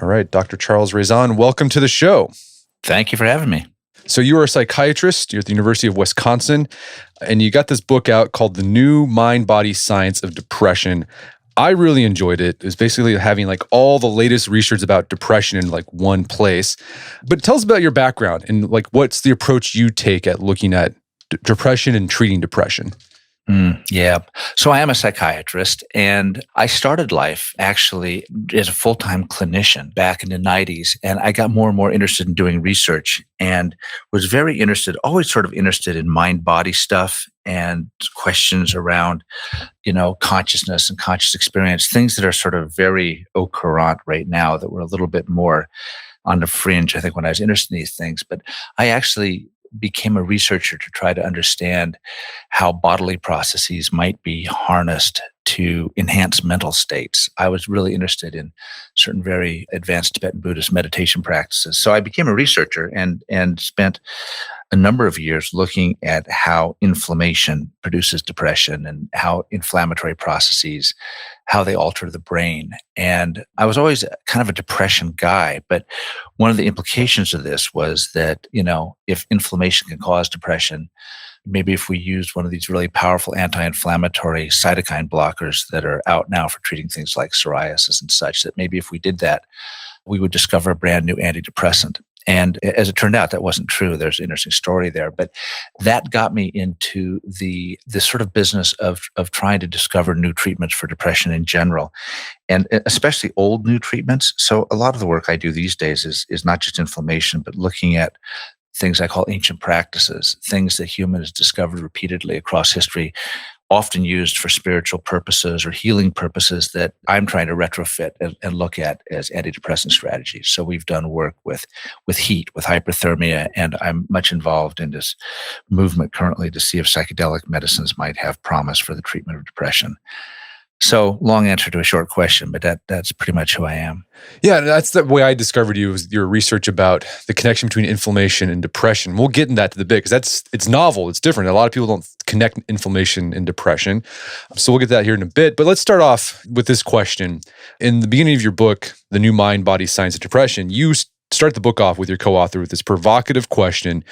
All right, Dr. Charles Raison, welcome to the show. Thank you for having me. So you are a psychiatrist, you're at the University of Wisconsin, and you got this book out called The New Mind-Body Science of Depression. I really enjoyed it. It was basically having like all the latest research about depression in like one place. But tell us about your background and like what's the approach you take at looking at depression and treating depression? Yeah. So I am a psychiatrist, and I started life actually as a full-time clinician back in the 90s. And I got more and more interested in doing research and was very interested, always sort of interested in mind-body stuff and questions around, consciousness and conscious experience, things that are sort of very au courant right now that were a little bit more on the fringe, I think, when I was interested in these things. But I actually became a researcher to try to understand how bodily processes might be harnessed to enhance mental states. I was really interested in certain very advanced Tibetan Buddhist meditation practices. So I became a researcher and spent a number of years looking at how inflammation produces depression and how inflammatory processes, how they alter the brain. And I was always kind of a depression guy, but one of the implications of this was that, if inflammation can cause depression, maybe if we used one of these really powerful anti-inflammatory cytokine blockers that are out now for treating things like psoriasis and such, that maybe if we did that, we would discover a brand new antidepressant. And as it turned out, that wasn't true. There's an interesting story there. But that got me into this sort of business of trying to discover new treatments for depression in general, and especially old new treatments. So a lot of the work I do these days is not just inflammation, but looking at things I call ancient practices, things that humans discovered repeatedly across history, often used for spiritual purposes or healing purposes that I'm trying to retrofit and look at as antidepressant strategies. So we've done work with heat, with hyperthermia, and I'm much involved in this movement currently to see if psychedelic medicines might have promise for the treatment of depression. So long answer to a short question, but that's pretty much who I am. Yeah, that's the way I discovered you, was your research about the connection between inflammation and depression. We'll get in that to the bit because it's novel, it's different. A lot of people don't connect inflammation and depression. So we'll get to that here in a bit. But let's start off with this question. In the beginning of your book, The New Mind-Body Science of Depression, you start the book off with your co-author with this provocative question: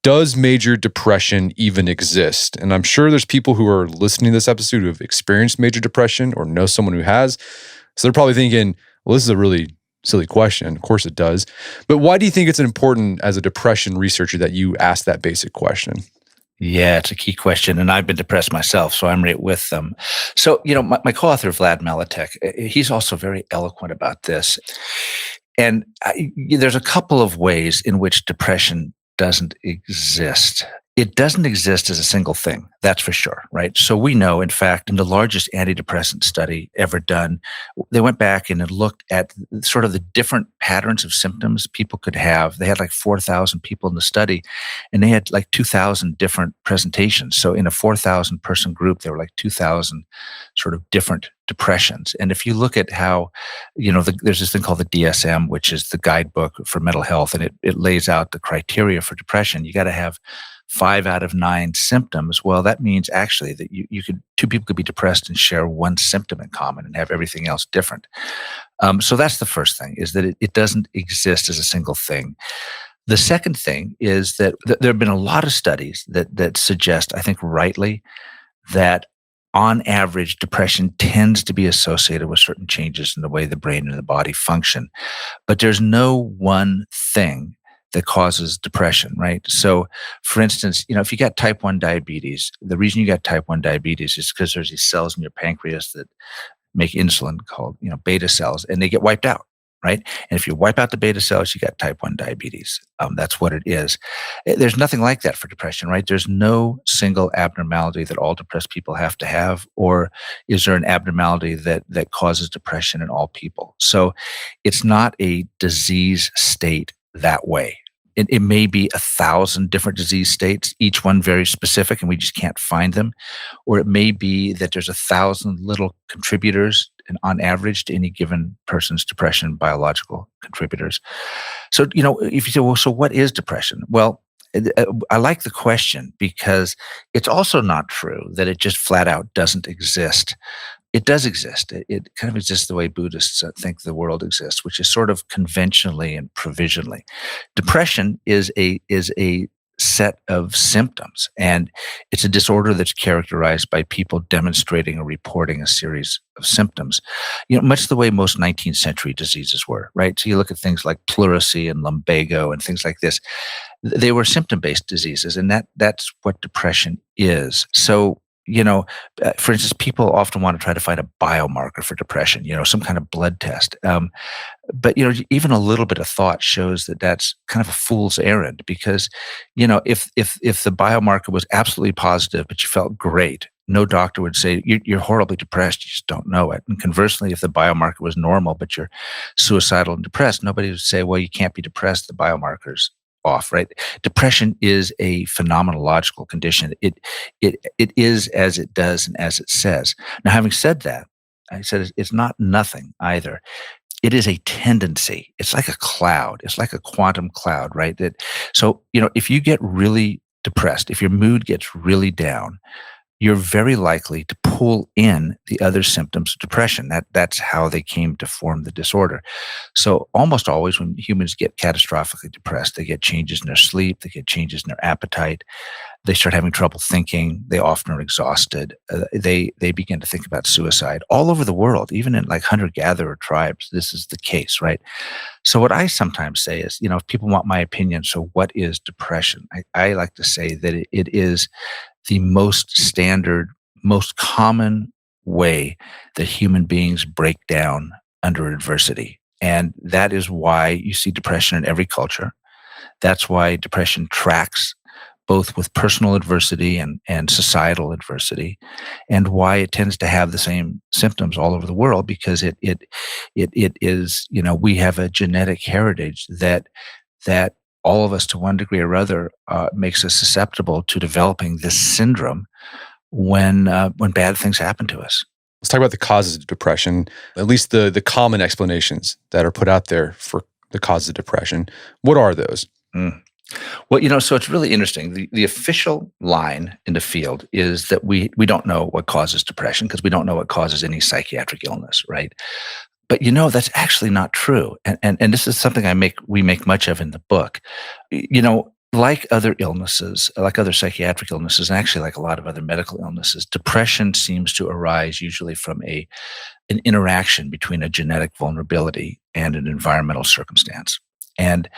does major depression even exist? And I'm sure there's people who are listening to this episode who have experienced major depression or know someone who has. So they're probably thinking, well, this is a really silly question. Of course it does. But why do you think it's important as a depression researcher that you ask that basic question? Yeah, it's a key question. And I've been depressed myself, so I'm right with them. So, my co-author, Vlad Maletic, he's also very eloquent about this. And there's a couple of ways in which depression doesn't exist. It doesn't exist as a single thing, that's for sure, right? So we know, in fact, in the largest antidepressant study ever done, they went back and looked at sort of the different patterns of symptoms people could have. They had like 4,000 people in the study, and they had like 2,000 different presentations. So in a 4,000 person group, there were like 2,000 sort of different depressions. And if you look at how, there's this thing called the DSM, which is the guidebook for mental health, and it lays out the criteria for depression. You got to have 5 out of 9 symptoms. Well, that means actually that two people could be depressed and share one symptom in common and have everything else different. So that's the first thing, is that it doesn't exist as a single thing. The second thing is that there have been a lot of studies that suggest, I think rightly, that on average, depression tends to be associated with certain changes in the way the brain and the body function. But there's no one thing that causes depression, right? So for instance, if you got type 1 diabetes, the reason you got type 1 diabetes is because there's these cells in your pancreas that make insulin called, beta cells, and they get wiped out, right? And if you wipe out the beta cells, you got type 1 diabetes. That's what it is. There's nothing like that for depression, right? There's no single abnormality that all depressed people have to have, or is there an abnormality that causes depression in all people? So it's not a disease state that way. It may be 1,000 different disease states, each one very specific, and we just can't find them. Or it may be that there's 1,000 little contributors, and on average, to any given person's depression, biological contributors. So, if you say, well, so what is depression? Well, I like the question because it's also not true that it just flat out doesn't exist. it does exist. It kind of exists the way Buddhists think the world exists, which is sort of conventionally and provisionally. Depression is a set of symptoms, and it's a disorder that's characterized by people demonstrating or reporting a series of symptoms, much the way most 19th century diseases were, right? So you look at things like pleurisy and lumbago and things like this. They were symptom-based diseases, and that's what depression is. So, for instance, people often want to try to find a biomarker for depression, some kind of blood test. But even a little bit of thought shows that that's kind of a fool's errand, because if the biomarker was absolutely positive but you felt great, no doctor would say you're horribly depressed, you just don't know it. And conversely, if the biomarker was normal but you're suicidal and depressed, nobody would say, well, you can't be depressed, the biomarker's off, right? Depression is a phenomenological condition. It is as it does and as it says. Now, having said that, I said it's not nothing either. It is a tendency. It's like a cloud. It's like a quantum cloud, right? So, if you get really depressed, if your mood gets really down, you're very likely to pull in the other symptoms of depression. That's how they came to form the disorder. So almost always when humans get catastrophically depressed, they get changes in their sleep, they get changes in their appetite, they start having trouble thinking, they often are exhausted, they begin to think about suicide. All over the world, even in like hunter-gatherer tribes, this is the case, right? So what I sometimes say is, if people want my opinion, so what is depression? I like to say that it is the most standard, most common way that human beings break down under adversity. And that is why you see depression in every culture. That's why depression tracks both with personal adversity and societal adversity, and why it tends to have the same symptoms all over the world, because it is, we have a genetic heritage that all of us, to one degree or other, makes us susceptible to developing this syndrome when bad things happen to us. Let's talk about the causes of depression, at least the common explanations that are put out there for the causes of depression. What are those? Well, so it's really interesting. The official line in the field is that we don't know what causes depression, because we don't know what causes any psychiatric illness, right? But that's actually not true. And this is something we make much of in the book. Like other illnesses, like other psychiatric illnesses, and actually like a lot of other medical illnesses, depression seems to arise usually from an interaction between a genetic vulnerability and an environmental circumstance. And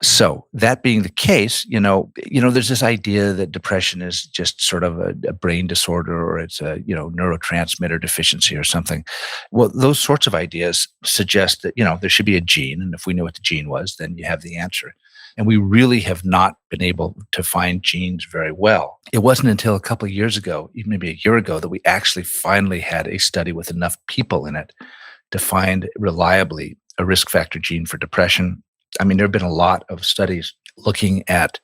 so that being the case, there's this idea that depression is just sort of a brain disorder, or it's a, neurotransmitter deficiency or something. Well, those sorts of ideas suggest that, there should be a gene. And if we knew what the gene was, then you have the answer. And we really have not been able to find genes very well. It wasn't until a couple of years ago, even maybe a year ago, that we actually finally had a study with enough people in it to find reliably a risk factor gene for depression. I mean, there have been a lot of studies looking at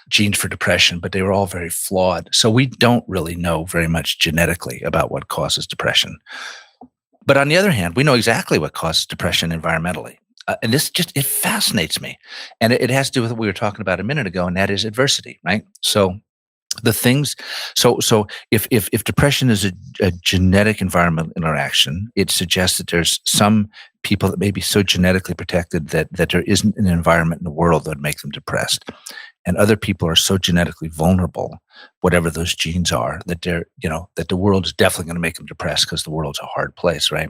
genes for depression, but they were all very flawed. So we don't really know very much genetically about what causes depression. But on the other hand, we know exactly what causes depression environmentally. And this it fascinates me. And it has to do with what we were talking about a minute ago, and that is adversity, right? So the things, so if depression is a genetic environmental interaction, it suggests that there's some people that may be so genetically protected that there isn't an environment in the world that would make them depressed. And other people are so genetically vulnerable, whatever those genes are, that that the world is definitely going to make them depressed, because the world's a hard place, right?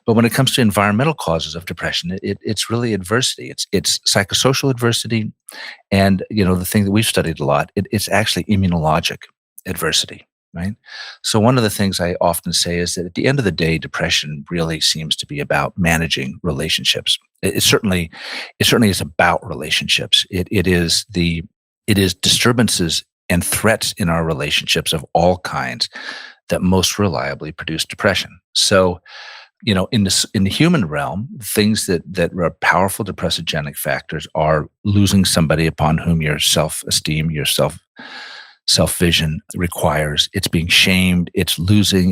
But when it comes to environmental causes of depression, it's really adversity. It's psychosocial adversity, and the thing that we've studied a lot, it's actually immunologic adversity, right? So one of the things I often say is that at the end of the day, depression really seems to be about managing relationships. It certainly is about relationships. It is disturbances and threats in our relationships of all kinds that most reliably produce depression. So, in the human realm, things that are powerful depressogenic factors are losing somebody upon whom your self-esteem, your self-vision requires. It's being shamed. It's losing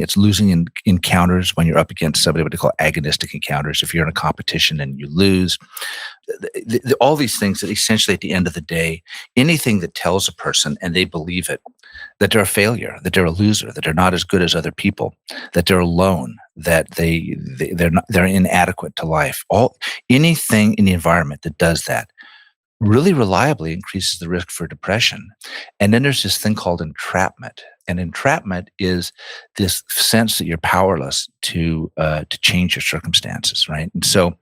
in encounters when you're up against somebody, what they call agonistic encounters. If you're in a competition and you lose, all these things that essentially at the end of the day, anything that tells a person and they believe it, that they're a failure, that they're a loser, that they're not as good as other people, that they're alone, that they're inadequate to life. Anything in the environment that does that really reliably increases the risk for depression. And then there's this thing called entrapment. And entrapment is this sense that you're powerless to change your circumstances, right? And so,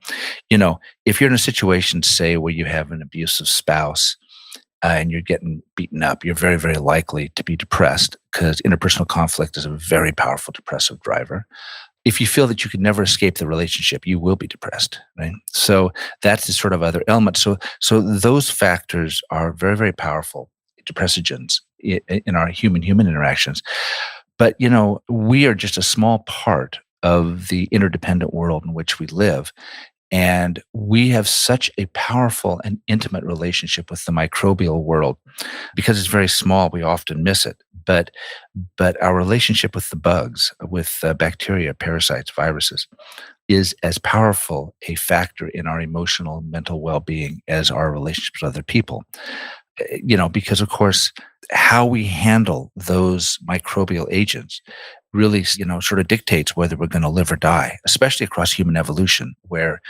if you're in a situation, say, where you have an abusive spouse, and you're getting beaten up, you're very, very likely to be depressed, because interpersonal conflict is a very powerful depressive driver. If you feel that you can never escape the relationship, you will be depressed, right? So that's the sort of other element. So those factors are very, very powerful depressogens in our human-human interactions. But, we are just a small part of the interdependent world in which we live. And we have such a powerful and intimate relationship with the microbial world. Because it's very small, we often miss it. But our relationship with the bugs, with bacteria, parasites, viruses, is as powerful a factor in our emotional, mental well-being as our relationships with other people. Because, of course, how we handle those microbial agents really, sort of dictates whether we're going to live or die, especially across human evolution, where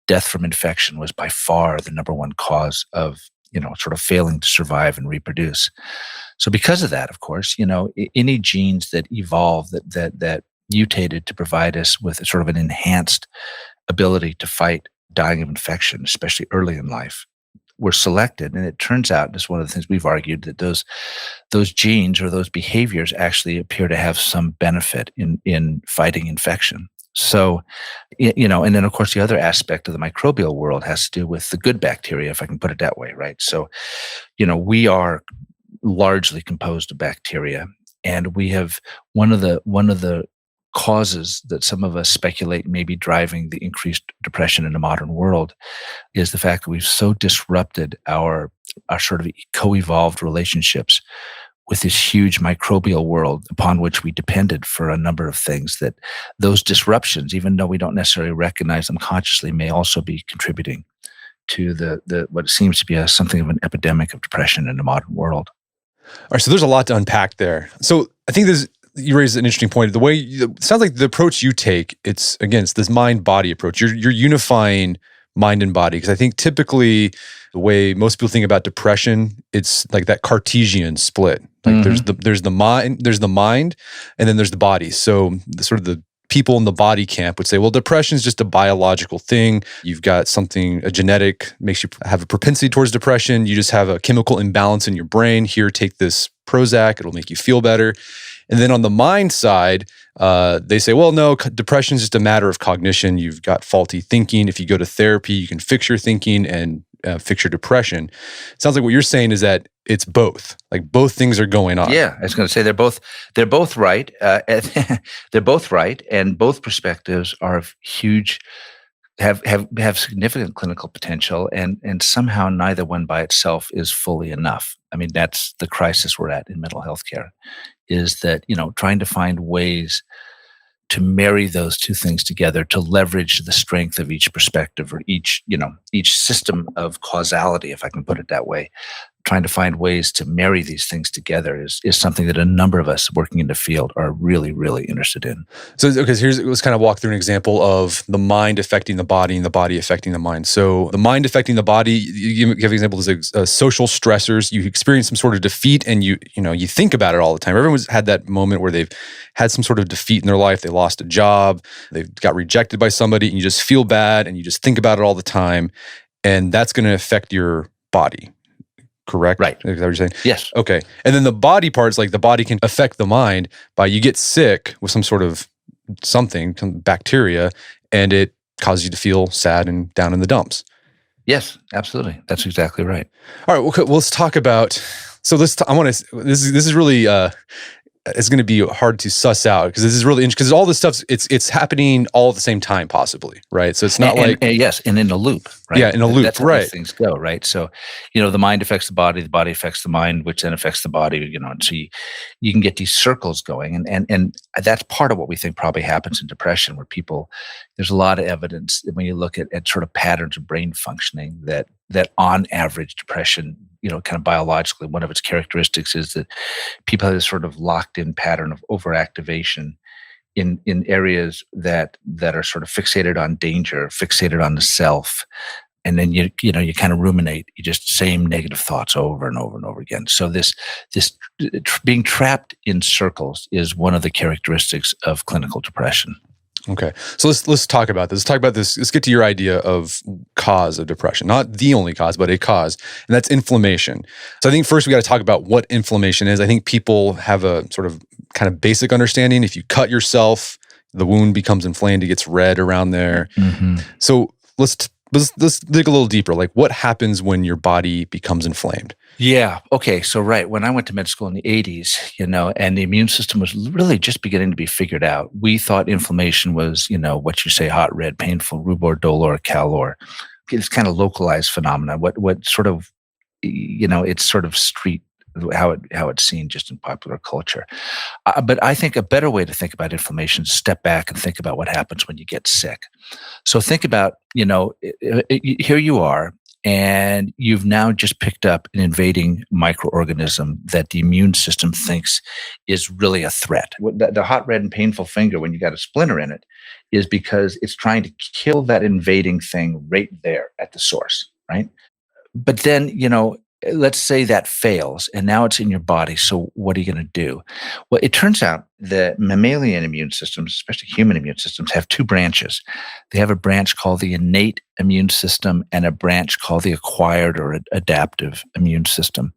death from infection was by far the number one cause of, sort of failing to survive and reproduce. So because of that, of course, any genes that evolved that mutated to provide us with sort of an enhanced ability to fight dying of infection, especially early in life, were selected. And it turns out, that's one of the things we've argued, that those genes or those behaviors actually appear to have some benefit in fighting infection. So, and then of course the other aspect of the microbial world has to do with the good bacteria, if I can put it that way, right? So, we are largely composed of bacteria, and we have one of the causes that some of us speculate may be driving the increased depression in the modern world is the fact that we've so disrupted our sort of co-evolved relationships with this huge microbial world upon which we depended for a number of things, that those disruptions, even though we don't necessarily recognize them consciously, may also be contributing to the what seems to be something of an epidemic of depression in the modern world. All right, so there's a lot to unpack there. So I think you raised an interesting point. It sounds like the approach you take, it's this mind-body approach. You're unifying mind and body, because I think typically the way most people think about depression, it's like that Cartesian split. Like there's the mind, and then there's the body. So the people in the body camp would say, well, depression is just a biological thing. You've got a genetic, makes you have a propensity towards depression. You just have a chemical imbalance in your brain. Here, take this Prozac, it'll make you feel better. And then on the mind side, they say, well, no, depression is just a matter of cognition. You've got faulty thinking. If you go to therapy, you can fix your thinking and fix your depression. It sounds like what you're saying is that it's both. Like both things are going on. Yeah, I was going to say they're both right. They're both right, and both perspectives are huge. Have significant clinical potential, and somehow neither one by itself is fully enough. I mean, that's the crisis we're at in mental health care, is that, trying to find ways to marry those two things together, to leverage the strength of each perspective, or each system of causality, if I can put it that way. Trying to find ways to marry these things together is something that a number of us working in the field are really, really interested in. So, okay, let's kind of walk through an example of the mind affecting the body and the body affecting the mind. So the mind affecting the body, you give examples of social stressors. You experience some sort of defeat, and you think about it all the time. Everyone's had that moment where they've had some sort of defeat in their life. They lost a job, they got rejected by somebody, and you just feel bad, and you just think about it all the time. And that's going to affect your body. Correct? Right. Is that what you're saying? Yes. Okay. And then the body parts, like the body can affect the mind by you get sick with some sort of some bacteria, and it causes you to feel sad and down in the dumps. Yes, absolutely. That's exactly right. All right. Well, let's talk about, this is really, it's going to be hard to suss out, because this is really interesting, because all this stuff, it's happening all at the same time, possibly, right? So it's not yes, and in a loop, right? Yeah, in a loop, That's how these right. things go, right? So, the mind affects the body affects the mind, which then affects the body, and so you can get these circles going. And that's part of what we think probably happens in depression, where people, there's a lot of evidence that when you look at sort of patterns of brain functioning, that on average depression, kind of biologically, one of its characteristics is that people have this sort of locked in pattern of overactivation in areas that are sort of fixated on danger, fixated on the self, and then you kind of ruminate, you just same negative thoughts over and over and over again. So this being trapped in circles is one of the characteristics of clinical depression. Okay. So let's talk about this. Let's talk about this. Let's get to your idea of cause of depression. Not the only cause, but a cause. And that's inflammation. So I think first we got to talk about what inflammation is. I think people have a sort of kind of basic understanding. If you cut yourself, the wound becomes inflamed, it gets red around there. Mm-hmm. So let's dig a little deeper. Like, what happens when your body becomes inflamed? Yeah. Okay. So, right. When I went to med school in the 80s, and the immune system was really just beginning to be figured out, we thought inflammation was, what you say, hot, red, painful, rubor, dolor, calor. It's kind of localized phenomena. What sort of, it's sort of street, how it's seen just in popular culture. But I think a better way to think about inflammation is step back and think about what happens when you get sick. So think about, here you are, and you've now just picked up an invading microorganism that the immune system thinks is really a threat. The hot, red, and painful finger when you got a splinter in it is because it's trying to kill that invading thing right there at the source, right? But then, let's say that fails and now it's in your body. So what are you going to do? Well, it turns out that mammalian immune systems, especially human immune systems, have two branches. They have a branch called the innate immune system and a branch called the acquired or adaptive immune system.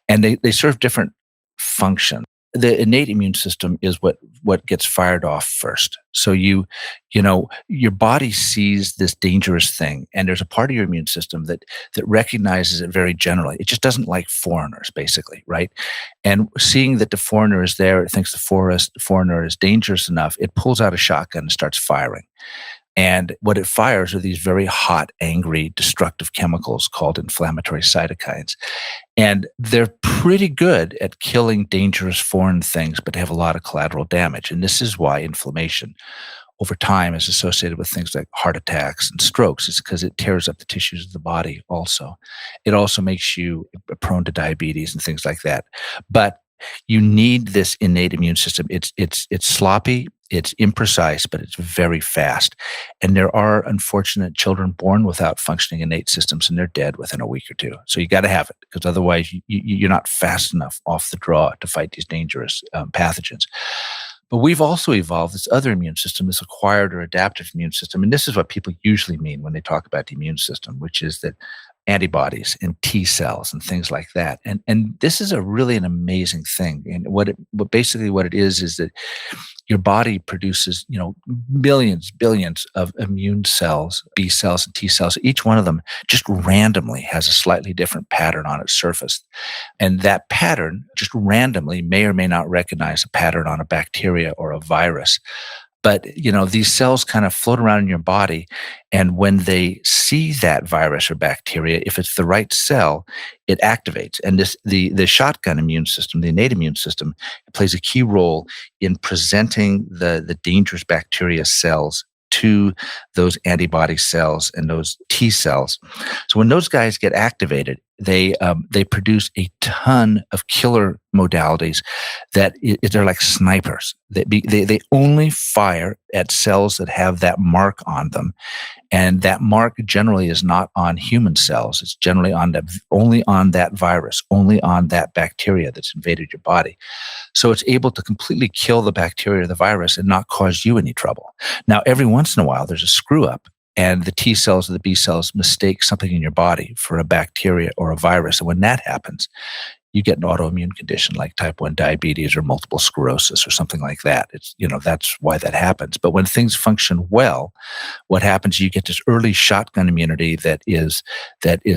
And they serve different functions. The innate immune system is what gets fired off first. So your body sees this dangerous thing, and there's a part of your immune system that recognizes it very generally. It just doesn't like foreigners, basically, right? And seeing that the foreigner is there, it thinks the foreigner is dangerous enough, it pulls out a shotgun and starts firing. And what it fires are these very hot, angry, destructive chemicals called inflammatory cytokines. And they're pretty good at killing dangerous foreign things, but they have a lot of collateral damage. And this is why inflammation over time is associated with things like heart attacks and strokes. It's because it tears up the tissues of the body also. It also makes you prone to diabetes and things like that. But you need this innate immune system. It's sloppy, it's imprecise, but it's very fast. And there are unfortunate children born without functioning innate systems, and they're dead within a week or two. So you got to have it, because otherwise you're not fast enough off the draw to fight these dangerous pathogens. But we've also evolved this other immune system, this acquired or adaptive immune system. And this is what people usually mean when they talk about the immune system, which is that antibodies and T cells and things like that. And this is really an amazing thing. And what it is that your body produces, millions, billions of immune cells, B cells and T cells. Each one of them just randomly has a slightly different pattern on its surface. And that pattern just randomly may or may not recognize a pattern on a bacteria or a virus. But, these cells kind of float around in your body, and when they see that virus or bacteria, if it's the right cell, it activates. And the shotgun immune system, the innate immune system, plays a key role in presenting the dangerous bacteria cells to those antibody cells and those T cells. So when those guys get activated, they produce a ton of killer modalities that they're like snipers. They only fire at cells that have that mark on them, and that mark generally is not on human cells. It's generally only on that virus, only on that bacteria that's invaded your body. So it's able to completely kill the bacteria or the virus and not cause you any trouble. Now, every once in a while, there's a screw up, and the T cells or the B cells mistake something in your body for a bacteria or a virus. And when that happens, you get an autoimmune condition like type 1 diabetes or multiple sclerosis or something like that. It's, that's why that happens. But when things function well, what happens, you get this early shotgun immunity that is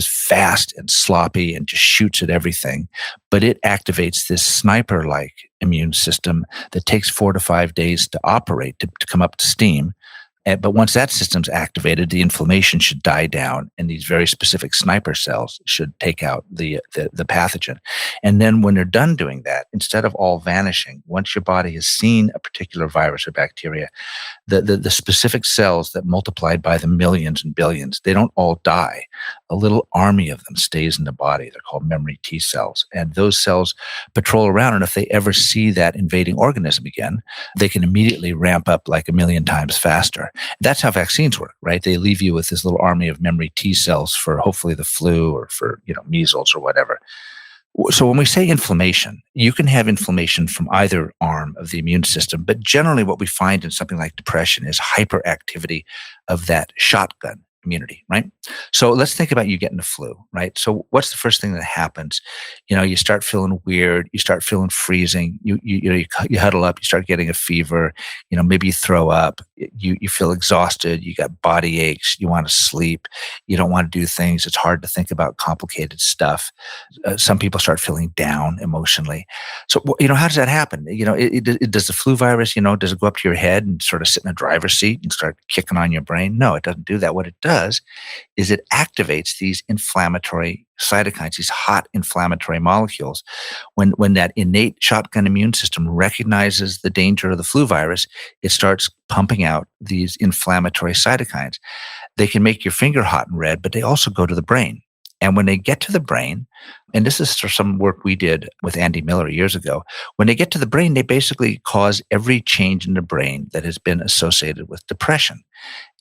fast and sloppy and just shoots at everything. But it activates this sniper-like immune system that takes 4 to 5 days to operate, to come up to steam. But once that system's activated, the inflammation should die down, and these very specific sniper cells should take out the pathogen. And then when they're done doing that, instead of all vanishing, once your body has seen a particular virus or bacteria, the specific cells that multiplied by the millions and billions, they don't all die. A little army of them stays in the body. They're called memory T cells. And those cells patrol around, and if they ever see that invading organism again, they can immediately ramp up like a million times faster. That's how vaccines work, right? They leave you with this little army of memory T cells for hopefully the flu or for, measles or whatever. So when we say inflammation, you can have inflammation from either arm of the immune system, but generally what we find in something like depression is hyperactivity of that shotgun immunity, right? So let's think about you getting the flu, right? So what's the first thing that happens? You start feeling weird, you start feeling freezing, you huddle up, you start getting a fever, maybe you throw up, you feel exhausted, you got body aches, you want to sleep, you don't want to do things, it's hard to think about complicated stuff. Some people start feeling down emotionally. So, how does that happen? Does the flu virus, does it go up to your head and sort of sit in the driver's seat and start kicking on your brain? No, it doesn't do that. What it does is it activates these inflammatory cytokines, these hot inflammatory molecules. When that innate shotgun immune system recognizes the danger of the flu virus, it starts pumping out these inflammatory cytokines. They can make your finger hot and red, but they also go to the brain. And when they get to the brain, and this is some work we did with Andy Miller years ago, when they get to the brain, they basically cause every change in the brain that has been associated with depression.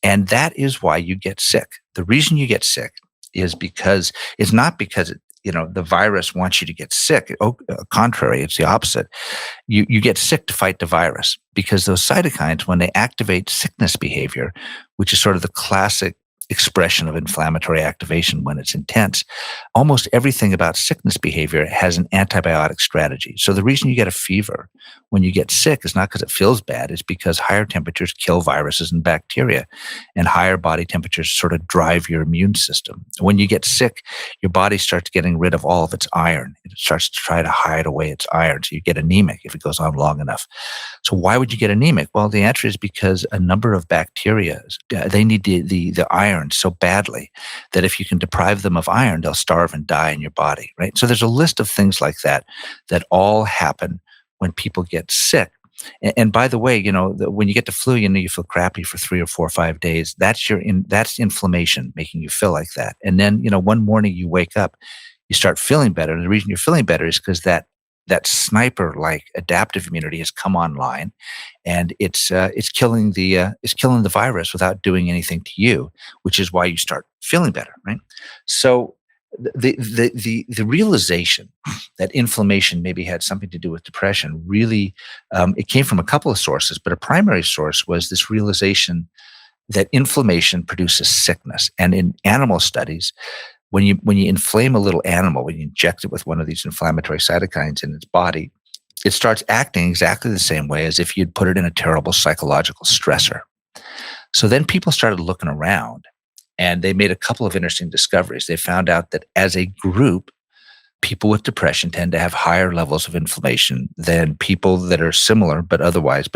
And that is why you get sick. The reason you get sick is because it's not because the virus wants you to get sick. Contrary, it's the opposite. You get sick to fight the virus because those cytokines, when they activate sickness behavior, which is sort of the classic expression of inflammatory activation when it's intense, almost everything about sickness behavior has an antibiotic strategy. So the reason you get a fever when you get sick is not because it feels bad, it's because higher temperatures kill viruses and bacteria, and higher body temperatures sort of drive your immune system. When you get sick, your body starts getting rid of all of its iron. It starts to try to hide away its iron, so you get anemic if it goes on long enough. So why would you get anemic? Well, the answer is because a number of bacteria, they need the iron so badly that if you can deprive them of iron, they'll starve and die in your body, right? So there's a list of things like that all happen when people get sick. And by the way, when you get the flu, you feel crappy for 3 or 4 or 5 days. That's inflammation making you feel like that. And then, one morning you wake up, you start feeling better. And the reason you're feeling better is because that sniper-like adaptive immunity has come online, and it's killing the virus without doing anything to you, which is why you start feeling better, right? So the realization that inflammation maybe had something to do with depression really it came from a couple of sources, but a primary source was this realization that inflammation produces sickness, and in animal studies, when you inflame a little animal, when you inject it with one of these inflammatory cytokines in its body, it starts acting exactly the same way as if you'd put it in a terrible psychological stressor. So then people started looking around, and they made a couple of interesting discoveries. They found out that as a group, people with depression tend to have higher levels of inflammation than people that are similar but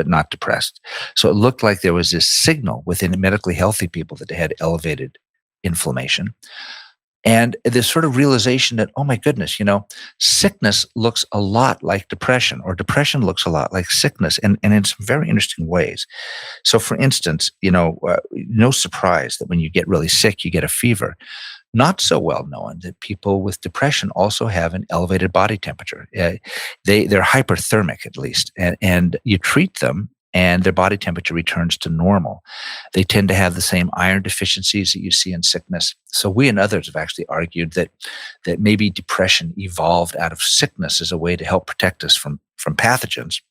not depressed. So it looked like there was this signal within medically healthy people that they had elevated inflammation. And this sort of realization that, oh my goodness, sickness looks a lot like depression, or depression looks a lot like sickness, and in some very interesting ways. So for instance, no surprise that when you get really sick, you get a fever. Not so well known that people with depression also have an elevated body temperature. They're hyperthermic at least, and you treat them, and their body temperature returns to normal. They tend to have the same iron deficiencies that you see in sickness. So we and others have actually argued that maybe depression evolved out of sickness as a way to help protect us from pathogens.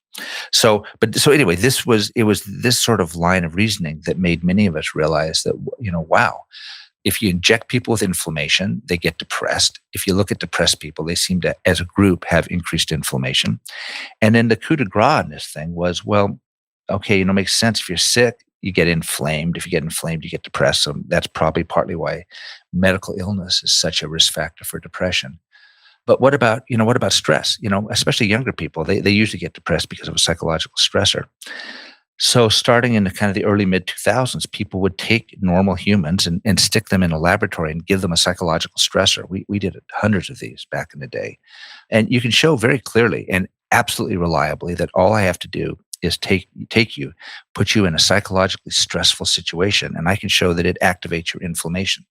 So anyway, it was this sort of line of reasoning that made many of us realize that, wow, if you inject people with inflammation, they get depressed. If you look at depressed people, they seem to, as a group, have increased inflammation. And then the coup de grace in this thing was, well, okay, it makes sense. If you're sick, you get inflamed. If you get inflamed, you get depressed. So that's probably partly why medical illness is such a risk factor for depression. But what about stress? Especially younger people, they usually get depressed because of a psychological stressor. So starting in the kind of the early mid 2000s, people would take normal humans and stick them in a laboratory and give them a psychological stressor. We did hundreds of these back in the day. And you can show very clearly and absolutely reliably that all I have to do is take you, put you in a psychologically stressful situation, and I can show that it activates your inflammation.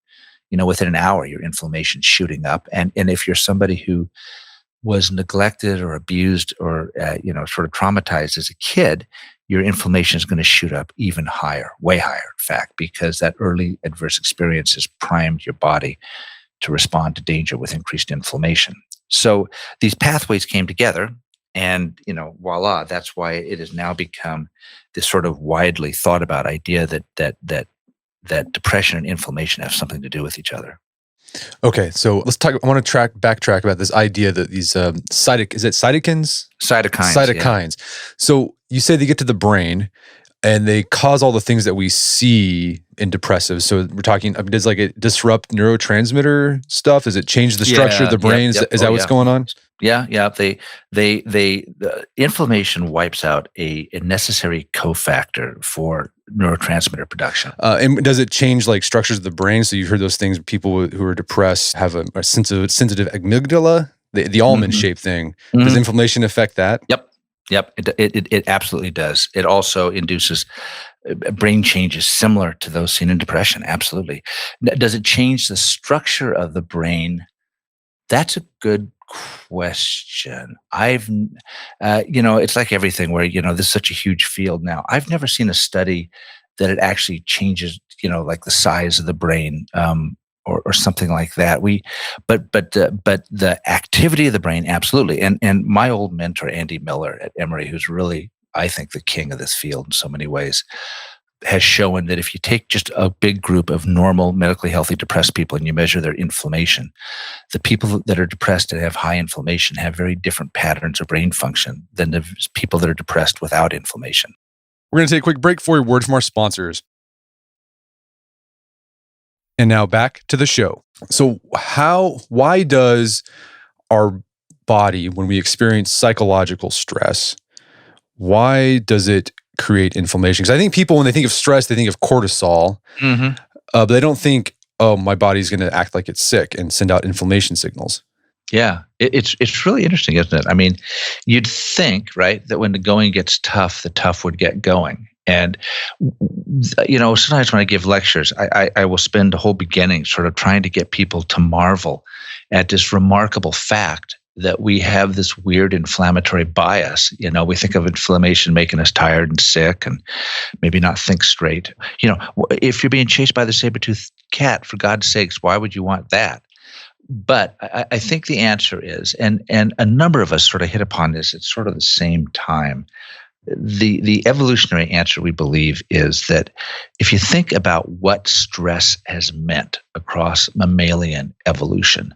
Within an hour, your inflammation's shooting up. And if you're somebody who was neglected or abused or sort of traumatized as a kid, your inflammation is going to shoot up even higher, way higher, in fact, because that early adverse experience has primed your body to respond to danger with increased inflammation. So these pathways came together, and voila, that's why it has now become this sort of widely thought about idea that depression and inflammation have something to do with each other. Okay, so let's talk. I want to backtrack about this idea that these cytokines? Cytokines. Yeah. So you say they get to the brain and they cause all the things that we see in depressives. So we're talking, does it disrupt neurotransmitter stuff? Does it change the structure of the brain? Yep. Is that what's going on? Yeah. The inflammation wipes out a necessary cofactor for neurotransmitter production. And does it change structures of the brain? So you've heard those things. People who are depressed have a sensitive amygdala, the almond shaped thing. Mm-hmm. Does inflammation affect that? Yep. It absolutely does. It also induces brain changes similar to those seen in depression. Absolutely. Does it change the structure of the brain? That's a good question. It's like everything where, this is such a huge field now. I've never seen a study that it actually changes, like the size of the brain, or something like that. But the activity of the brain, absolutely. And my old mentor, Andy Miller at Emory, who's really, I think, the king of this field in so many ways, has shown that if you take just a big group of normal, medically healthy, depressed people and you measure their inflammation, the people that are depressed and have high inflammation have very different patterns of brain function than the people that are depressed without inflammation. We're going to take a quick break for a word from our sponsors. And now back to the show. So why does our body, when we experience psychological stress, why does it create inflammation? Because I think people, when they think of stress, they think of cortisol, but they don't think, oh, my body's going to act like it's sick and send out inflammation signals. Yeah, it's really interesting, isn't it? I mean, you'd think, right, that when the going gets tough, the tough would get going. And, sometimes when I give lectures, I will spend the whole beginning sort of trying to get people to marvel at this remarkable fact that we have this weird inflammatory bias. We think of inflammation making us tired and sick and maybe not think straight. If you're being chased by the saber-toothed cat, for God's sakes, why would you want that? But I think the answer is, and a number of us sort of hit upon this at sort of the same time, the evolutionary answer, we believe, is that if you think about what stress has meant across mammalian evolution,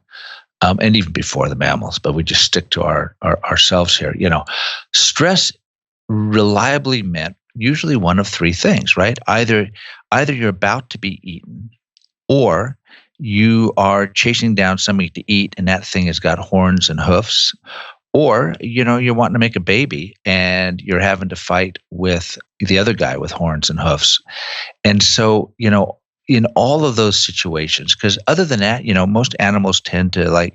and even before the mammals, but we just stick to ourselves here. Stress reliably meant usually one of three things, right? Either you're about to be eaten, or you are chasing down something to eat, and that thing has got horns and hoofs, or you're wanting to make a baby, and you're having to fight with the other guy with horns and hoofs, and so in all of those situations, because other than that, most animals tend to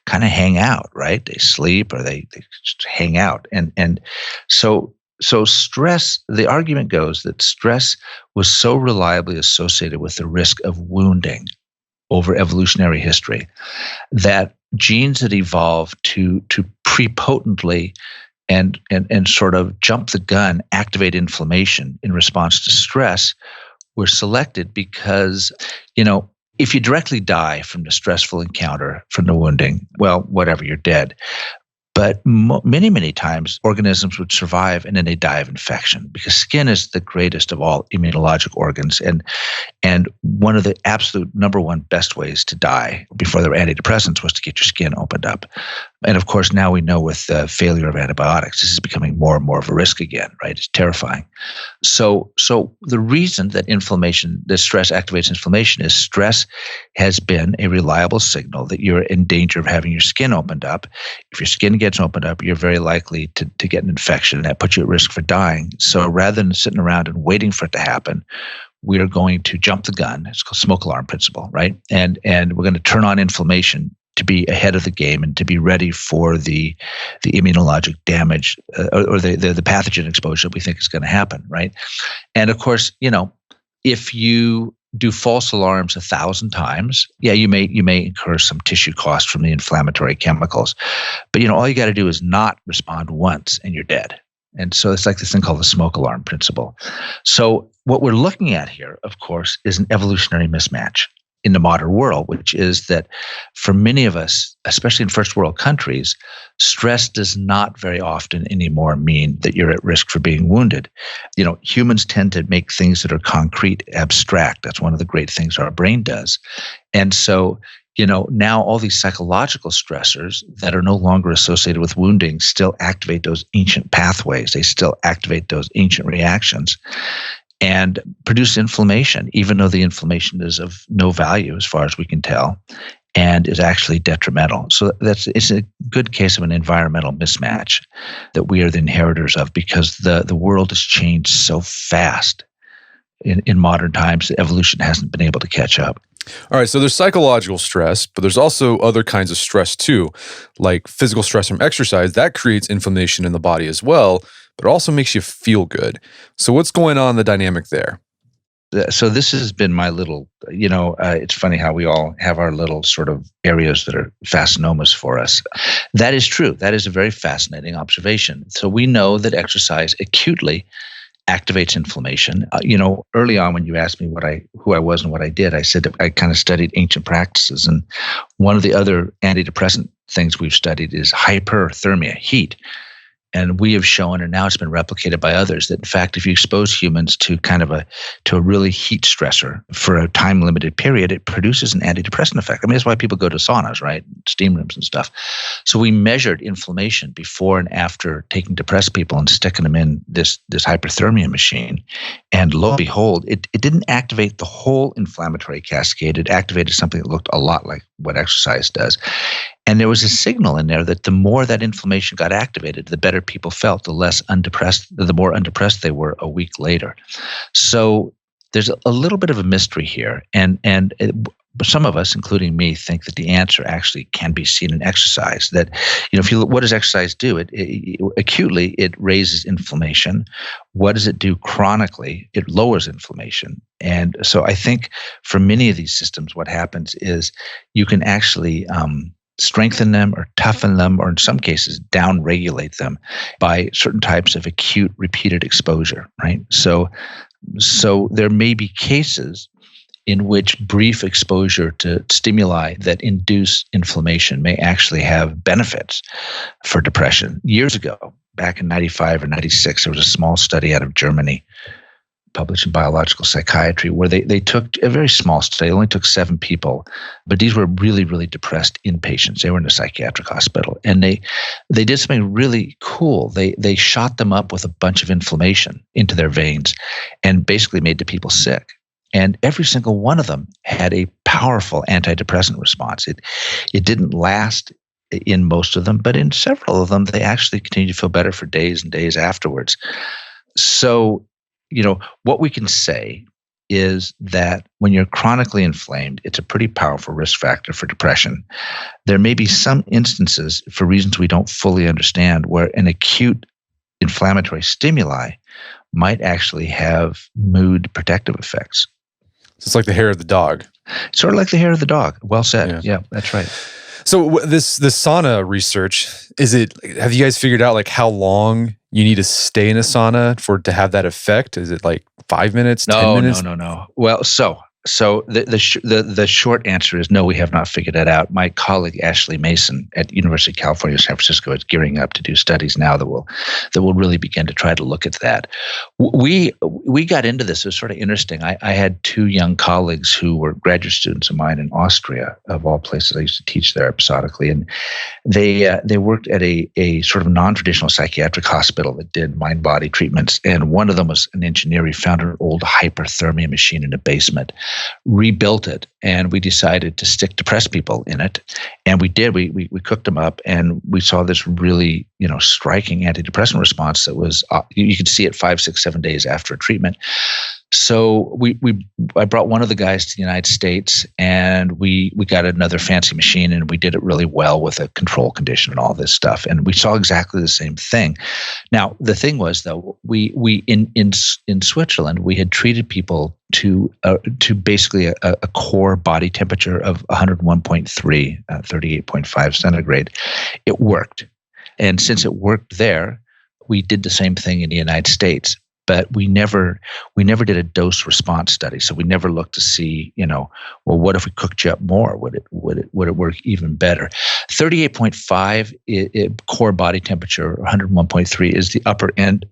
kind of hang out, right? They sleep or they just hang out. And so stress, the argument goes that stress was so reliably associated with the risk of wounding over evolutionary history that genes had evolved to prepotently and sort of jump the gun, activate inflammation in response to stress, were selected because, if you directly die from the stressful encounter, from the wounding, well, whatever, you're dead. But many, many times organisms would survive and then they die of infection, because skin is the greatest of all immunologic organs. And one of the absolute number one best ways to die before there were antidepressants was to get your skin opened up. And of course, now we know with the failure of antibiotics, this is becoming more and more of a risk again, right? It's terrifying. So the reason that stress activates inflammation is stress has been a reliable signal that you're in danger of having your skin opened up. If your skin gets opened up, you're very likely to get an infection, and that puts you at risk for dying. So rather than sitting around and waiting for it to happen, we are going to jump the gun. It's called smoke alarm principle, right? And we're going to turn on inflammation to be ahead of the game and to be ready for the immunologic damage or the pathogen exposure that we think is going to happen, right? And of course, if you do false alarms 1,000 times, yeah, you may incur some tissue cost from the inflammatory chemicals, but all you got to do is not respond once and you're dead. And so it's like this thing called the smoke alarm principle. So what we're looking at here, of course, is an evolutionary mismatch in the modern world, which is that for many of us, especially in first world countries, stress does not very often anymore mean that you're at risk for being wounded. Humans tend to make things that are concrete abstract. That's one of the great things our brain does. And so, now all these psychological stressors that are no longer associated with wounding still activate those ancient pathways. They still activate those ancient reactions and produce inflammation, even though the inflammation is of no value as far as we can tell and is actually detrimental. So it's a good case of an environmental mismatch that we are the inheritors of, because the world has changed so fast in modern times. Evolution hasn't been able to catch up. All right, so there's psychological stress, but there's also other kinds of stress too, like physical stress from exercise. That creates inflammation in the body as well, but it also makes you feel good. So what's going on in the dynamic there? So this has been my little, it's funny how we all have our little sort of areas that are fascinomas for us. That is true. That is a very fascinating observation. So we know that exercise acutely activates inflammation. Early on when you asked me who I was and what I did, I said that I kind of studied ancient practices. And one of the other antidepressant things we've studied is hyperthermia, heat. And we have shown, and now it's been replicated by others, that in fact, if you expose humans to a really heat stressor for a time-limited period, it produces an antidepressant effect. I mean, that's why people go to saunas, right? Steam rooms and stuff. So we measured inflammation before and after taking depressed people and sticking them in this hyperthermia machine. And lo and behold, it didn't activate the whole inflammatory cascade. It activated something that looked a lot like what exercise does. And there was a signal in there that the more that inflammation got activated, the better people felt, the more undepressed they were a week later. So there's a little bit of a mystery here. And some of us, including me, think that the answer actually can be seen in exercise. That, if you look, what does exercise do? Acutely, it raises inflammation. What does it do chronically? It lowers inflammation. And so I think for many of these systems, what happens is you can actually strengthen them or toughen them, or in some cases down-regulate them by certain types of acute repeated exposure, right? So there may be cases in which brief exposure to stimuli that induce inflammation may actually have benefits for depression. Years ago, back in 95 or 96, there was a small study out of Germany published in Biological Psychiatry, where they took a very small study. They only took 7 people, but these were really, really depressed inpatients. They were in a psychiatric hospital, and they did something really cool. They shot them up with a bunch of inflammation into their veins and basically made the people sick. And every single one of them had a powerful antidepressant response. It didn't last in most of them, but in several of them, they actually continued to feel better for days and days afterwards. So, what we can say is that when you're chronically inflamed, it's a pretty powerful risk factor for depression. There may be some instances, for reasons we don't fully understand, where an acute inflammatory stimuli might actually have mood protective effects. So it's like the hair of the dog. Sort of like the hair of the dog. Well said. Yeah, that's right. So this sauna research, have you guys figured out like how long you need to stay in a sauna for it to have that effect? Is it like 5 minutes, 10 minutes? No. Well, so So the short answer is no, we have not figured that out. My colleague Ashley Mason at University of California, San Francisco is gearing up to do studies now that will really begin to try to look at that. We got into this. It was sort of interesting. I had two young colleagues who were graduate students of mine in Austria, of all places. I used to teach there episodically, and they worked at a sort of non-traditional psychiatric hospital that did mind-body treatments. And one of them was an engineer. He found an old hyperthermia machine in a basement, rebuilt it, and we decided to stick depressed people in it. And we did. We cooked them up, and we saw this really, striking antidepressant response that was, you could see it 5, 6, 7 days after a treatment. So I brought one of the guys to the United States, and we got another fancy machine, and we did it really well with a control condition and all this stuff. And we saw exactly the same thing. Now, the thing was, though, we in Switzerland, we had treated people to basically a core body temperature of 101.3, 38.5 centigrade. It worked. And since it worked there, we did the same thing in the United States. But we never did a dose response study. So we never looked to see, well, what if we cooked you up more? Would it work even better? 38.5 core body temperature, 101.3 is the upper end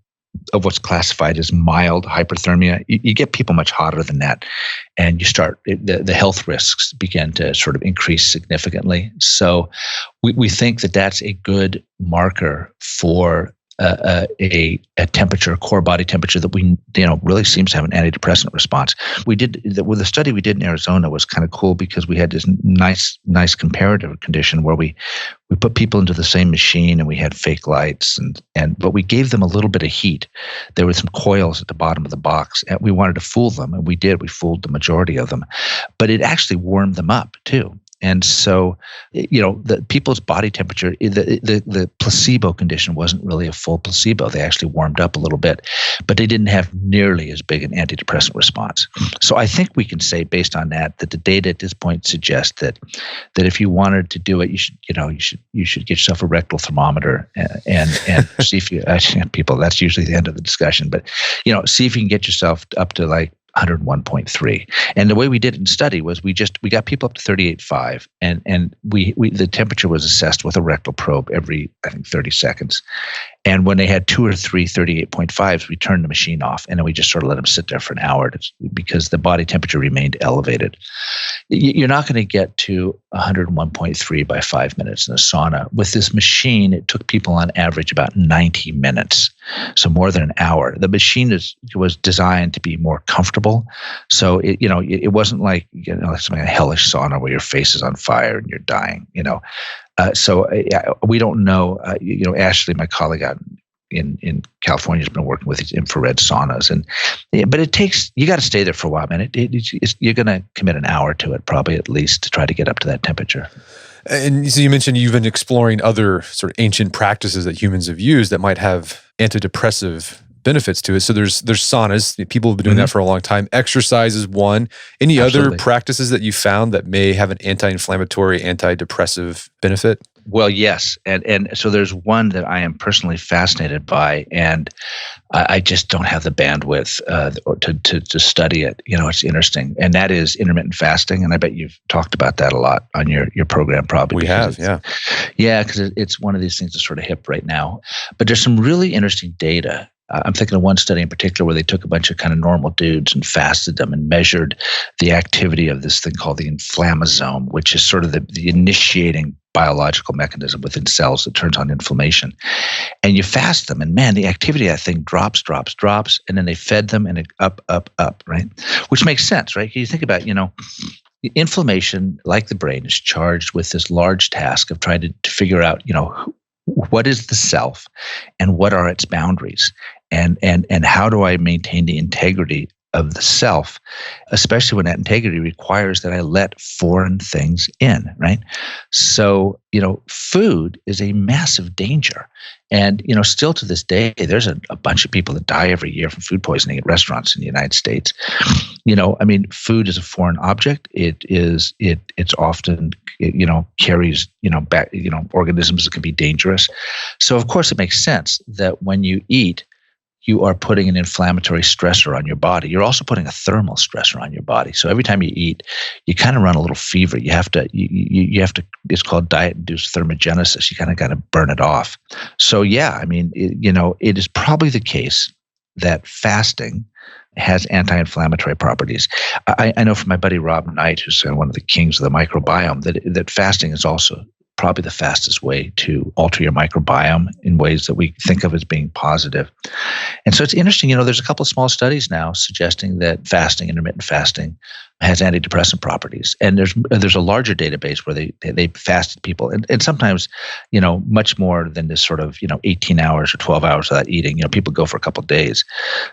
of what's classified as mild hyperthermia. You get people much hotter than that, and you start the health risks begin to sort of increase significantly. So we think that that's a good marker for a temperature, core body temperature that we really seems to have an antidepressant response. The study we did in Arizona was kind of cool because we had this nice comparative condition where we put people into the same machine and we had fake lights but we gave them a little bit of heat. There were some coils at the bottom of the box, and we wanted to fool them, and we did. We fooled the majority of them, but it actually warmed them up too. And so, the people's body temperature, the placebo condition wasn't really a full placebo. They actually warmed up a little bit, but they didn't have nearly as big an antidepressant response. So I think we can say, based on that the data at this point suggests that if you wanted to do it, you should get yourself a rectal thermometer and see if you people. That's usually the end of the discussion, but see if you can get yourself up to like 101.3. And the way we did it in study was we got people up to 38.5, and we the temperature was assessed with a rectal probe every, I think, 30 seconds. And when they had 2 or 3 38.5s, we turned the machine off, and then we just sort of let them sit there for an hour because the body temperature remained elevated. You're not going to get to 101.3 by 5 minutes in a sauna. With this machine, it took people on average about 90 minutes, so more than an hour. The machine was designed to be more comfortable, so it wasn't like something like a hellish sauna where your face is on fire and you're dying. So we don't know. Ashley, my colleague out in California, has been working with these infrared saunas, but you got to stay there for a while, man. You're going to commit an hour to it, probably at least, to try to get up to that temperature. And so you mentioned you've been exploring other sort of ancient practices that humans have used that might have antidepressive benefits to it. So there's saunas. People have been doing that for a long time. Exercise is one. Any Absolutely. other practices that you found that may have an anti-inflammatory, antidepressive benefit? Well, yes. And so there's one that I am personally fascinated by, and I just don't have the bandwidth to study it. It's interesting. And that is intermittent fasting. And I bet you've talked about that a lot on your program, probably. We have, yeah. Yeah, because it's one of these things that's sort of hip right now. But there's some really interesting data. I'm thinking of one study in particular where they took a bunch of kind of normal dudes and fasted them and measured the activity of this thing called the inflammasome, which is sort of the initiating biological mechanism within cells that turns on inflammation. And you fast them, and man, the activity of that thing drops, and then they fed them, and it up, right? Which makes sense, right? You think about, inflammation, like the brain, is charged with this large task of trying to figure out, what is the self and what are its boundaries, and how do I maintain the integrity of the self, especially when that integrity requires that I let foreign things in, right? So, food is a massive danger. And, still to this day, there's a bunch of people that die every year from food poisoning at restaurants in the United States. Food is a foreign object. It's often, carries, organisms that can be dangerous. So of course it makes sense that when you eat, you are putting an inflammatory stressor on your body. You're also putting a thermal stressor on your body. So every time you eat, you kind of run a little fever. You have to, it's called diet-induced thermogenesis. You kind of got to burn it off. So yeah, I mean, it is probably the case that fasting has anti-inflammatory properties. I know from my buddy Rob Knight, who's one of the kings of the microbiome, that fasting is also probably the fastest way to alter your microbiome in ways that we think of as being positive. And so it's interesting, there's a couple of small studies now suggesting that fasting, intermittent fasting, has antidepressant properties. And there's a larger database where they fasted people. And sometimes, much more than this sort of, 18 hours or 12 hours without eating. People go for a couple of days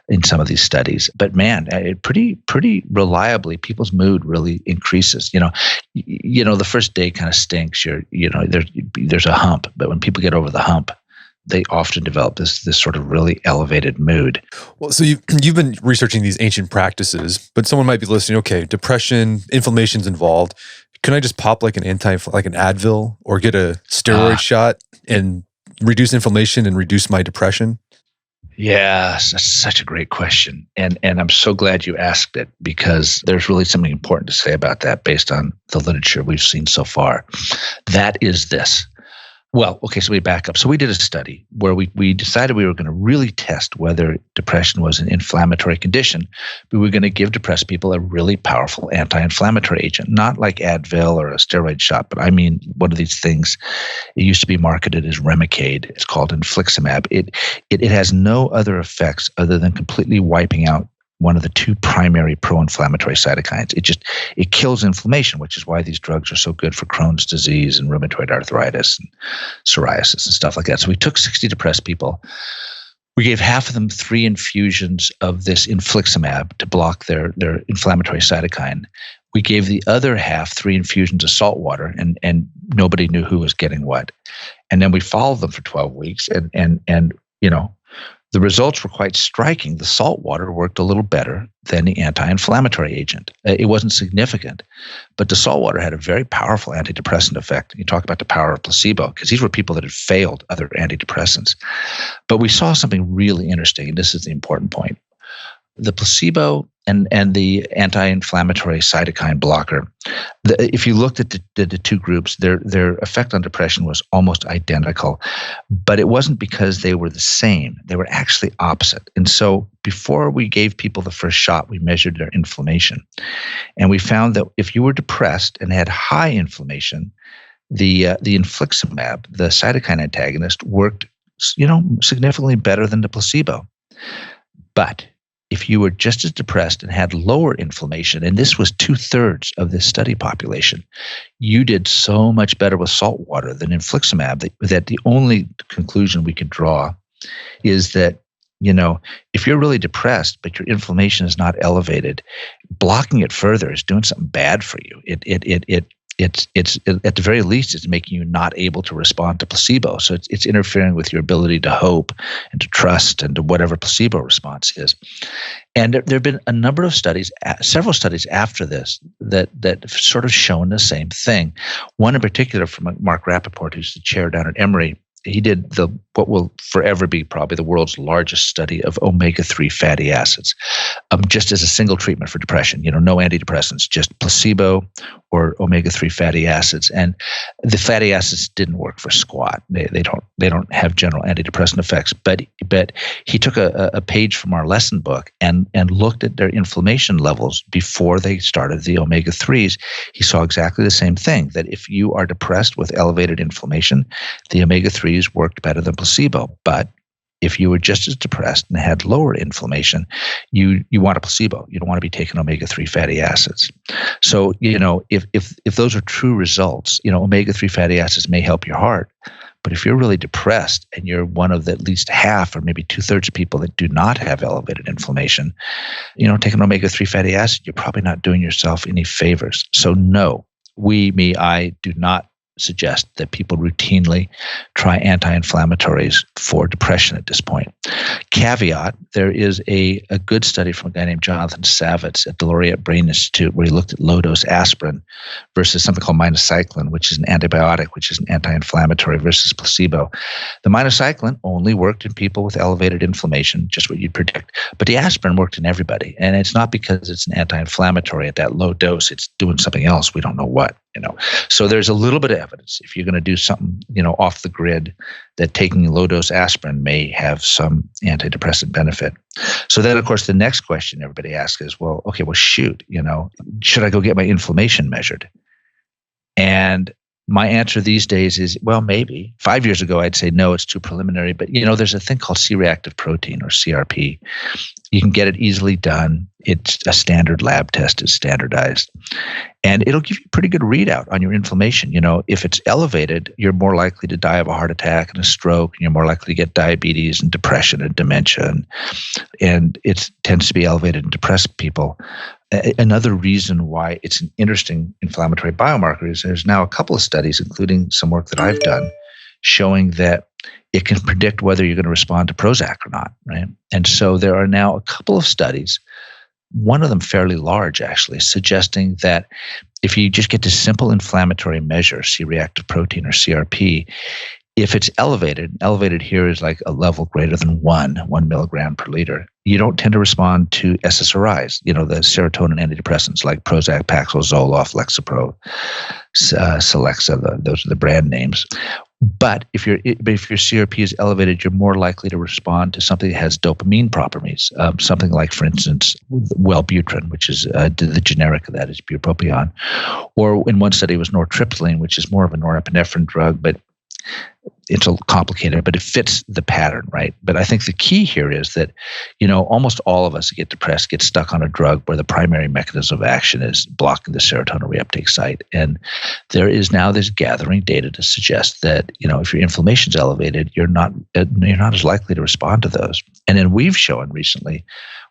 in some of these studies. But man, it pretty reliably, people's mood really increases. The first day kind of stinks. There's a hump. But when people get over the hump, they often develop this sort of really elevated mood. Well, so you've been researching these ancient practices, but someone might be listening, okay, depression, inflammation's involved. Can I just pop like an Advil or get a steroid shot and reduce inflammation and reduce my depression? Yes, that's such a great question. And I'm so glad you asked it, because there's really something important to say about that based on the literature we've seen so far. That is this. Well, okay, so we back up. So we did a study where we decided we were going to really test whether depression was an inflammatory condition. We were going to give depressed people a really powerful anti-inflammatory agent, not like Advil or a steroid shot, but I mean one of these things. It used to be marketed as Remicade. It's called infliximab. It has no other effects other than completely wiping out one of the two primary pro-inflammatory cytokines. It kills inflammation, which is why these drugs are so good for Crohn's disease and rheumatoid arthritis and psoriasis and stuff like that. So we took 60 depressed people. We gave half of them 3 infusions of this infliximab to block their inflammatory cytokine. We gave the other half 3 infusions of salt water, and nobody knew who was getting what. And then we followed them for 12 weeks, and the results were quite striking. The salt water worked a little better than the anti-inflammatory agent. It wasn't significant, but the salt water had a very powerful antidepressant effect. You talk about the power of placebo, because these were people that had failed other antidepressants. But we saw something really interesting, and this is the important point. The placebo and the anti-inflammatory cytokine blocker, if you looked at the two groups, their effect on depression was almost identical, but it wasn't because they were the same. They were actually opposite. And so before we gave people the first shot, we measured their inflammation. And we found that if you were depressed and had high inflammation, the infliximab, the cytokine antagonist, worked significantly better than the placebo. But if you were just as depressed and had lower inflammation, and this was 2/3 of this study population, you did so much better with salt water than infliximab that the only conclusion we could draw is that, if you're really depressed, but your inflammation is not elevated, blocking it further is doing something bad for you. It's at the very least, it's making you not able to respond to placebo. So it's interfering with your ability to hope and to trust and to whatever placebo response is. And there have been a number of studies, several studies after this, that have sort of shown the same thing. One in particular from Mark Rappaport, who's the chair down at Emory. He did what will forever be probably the world's largest study of omega-3 fatty acids, just as a single treatment for depression. No antidepressants, just placebo or omega-3 fatty acids. And the fatty acids didn't work for squat. They don't have general antidepressant effects. But he took a page from our lesson book and looked at their inflammation levels before they started the omega-3s. He saw exactly the same thing, that if you are depressed with elevated inflammation, the omega-3s worked better than placebo. But if you were just as depressed and had lower inflammation, you want a placebo. You don't want to be taking omega-3 fatty acids. So, if those are true results, omega-3 fatty acids may help your heart. But if you're really depressed and you're one of at least half or maybe 2/3 of people that do not have elevated inflammation, taking omega-3 fatty acid, you're probably not doing yourself any favors. So no, I do not suggest that people routinely try anti-inflammatories for depression at this point. Caveat, there is a good study from a guy named Jonathan Savitz at the Laureate Brain Institute where he looked at low-dose aspirin versus something called minocycline, which is an antibiotic, which is an anti-inflammatory, versus placebo. The minocycline only worked in people with elevated inflammation, just what you'd predict. But the aspirin worked in everybody. And it's not because it's an anti-inflammatory at that low dose. It's doing something else. We don't know what. So there's a little bit of evidence if you're going to do something, off the grid, that taking low-dose aspirin may have some antidepressant benefit. So then, of course, the next question everybody asks is, shoot, should I go get my inflammation measured? And my answer these days is, well, maybe. 5 years ago, I'd say, no, it's too preliminary. But, there's a thing called C-reactive protein, or CRP. You can get it easily done. It's a standard lab test. It's standardized. And it'll give you a pretty good readout on your inflammation. If it's elevated, you're more likely to die of a heart attack and a stroke, and you're more likely to get diabetes and depression and dementia. And it tends to be elevated in depressed people. Another reason why it's an interesting inflammatory biomarker is there's now a couple of studies, including some work that I've done, showing that it can predict whether you're going to respond to Prozac or not, right? And so there are now a couple of studies, one of them fairly large actually, suggesting that if you just get this simple inflammatory measure, C-reactive protein or CRP, if it's elevated here is like a level greater than 1 milligram per liter, you don't tend to respond to SSRIs, the serotonin antidepressants like Prozac, Paxil, Zoloft, Lexapro, Celexa, those are the brand names. But if your CRP is elevated, you're more likely to respond to something that has dopamine properties, something like, for instance, Wellbutrin, which is the generic of that is bupropion. Or in one study it was nortriptyline, which is more of a norepinephrine drug, but it's a complicated, but it fits the pattern, right? But I think the key here is that, almost all of us get depressed, get stuck on a drug where the primary mechanism of action is blocking the serotonin reuptake site. And there is now this gathering data to suggest that, if your inflammation's elevated, you're not as likely to respond to those. And then we've shown recently,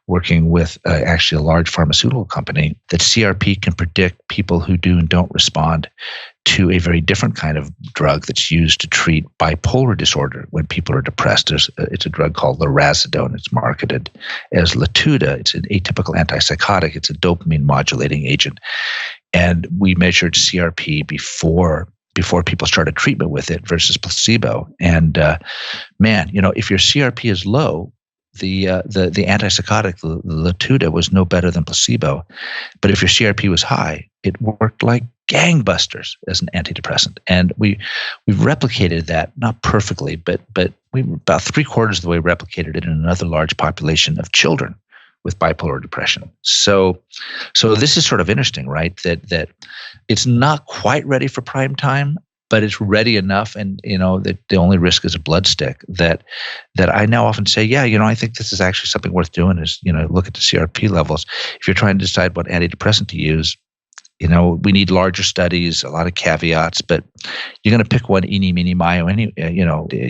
working with actually a large pharmaceutical company, that CRP can predict people who do and don't respond to a very different kind of drug that's used to treat bipolar disorder when people are depressed. It's a drug called lurasidone. It's marketed as Latuda. It's an atypical antipsychotic. It's a dopamine modulating agent. And we measured CRP before people started treatment with it versus placebo. And if your CRP is low, the antipsychotic, the Latuda, was no better than placebo. But if your CRP was high, it worked like gangbusters as an antidepressant. And we've replicated that, not perfectly, but we about 3/4 of the way replicated it in another large population of children with bipolar depression. So this is sort of interesting, right? That it's not quite ready for prime time, but it's ready enough, and that the only risk is a blood stick. That I now often say, I think this is actually something worth doing. Is look at the CRP levels. If you're trying to decide what antidepressant to use, we need larger studies, a lot of caveats, but you're going to pick one eeny, meeny, mio,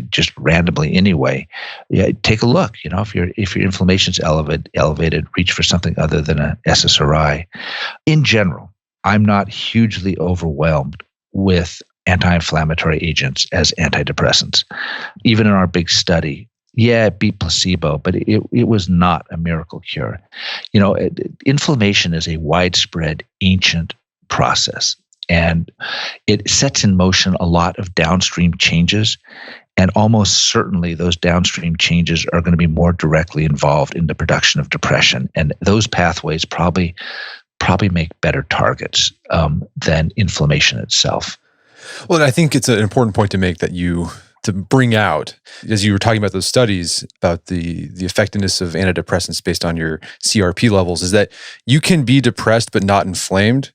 just randomly anyway. Take a look. If your inflammation's elevated, reach for something other than a SSRI. In general, I'm not hugely overwhelmed with anti-inflammatory agents as antidepressants. Even in our big study, it beat placebo, but it was not a miracle cure. Inflammation is a widespread, ancient process, and it sets in motion a lot of downstream changes, and almost certainly those downstream changes are going to be more directly involved in the production of depression, and those pathways probably make better targets than inflammation itself. Well, and I think it's an important point to make to bring out, as you were talking about those studies about the effectiveness of antidepressants based on your CRP levels, is that you can be depressed but not inflamed,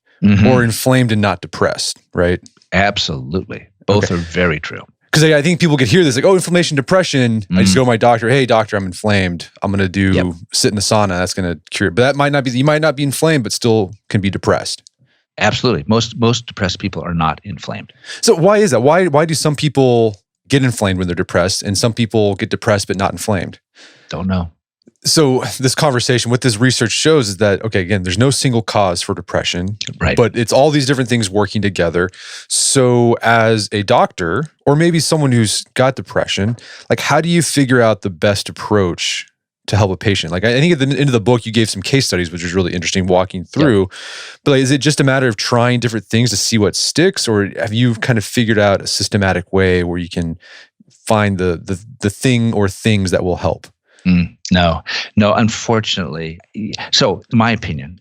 or inflamed and not depressed, right? Absolutely. Both are very true. Because I think people could hear this, like, inflammation, depression. I just go to my doctor, hey, doctor, I'm inflamed. I'm going to sit in the sauna. That's going to cure it. But that might not be, you might not be inflamed, but still can be depressed. Absolutely. Most depressed people are not inflamed. So why is that? Why do some people get inflamed when they're depressed and some people get depressed but not inflamed? Don't know. So this conversation, what this research shows is that, okay, again, there's no single cause for depression, Right. but it's all these different things working together. So as a doctor, or maybe someone who's got depression, like how do you figure out the best approach to help a patient? Like I think at the end of the book, you gave some case studies, which was really interesting walking through, Yep. but like, is it just a matter of trying different things to see what sticks? Or have you kind of figured out a systematic way where you can find the thing or things that will help? No, unfortunately. So my opinion,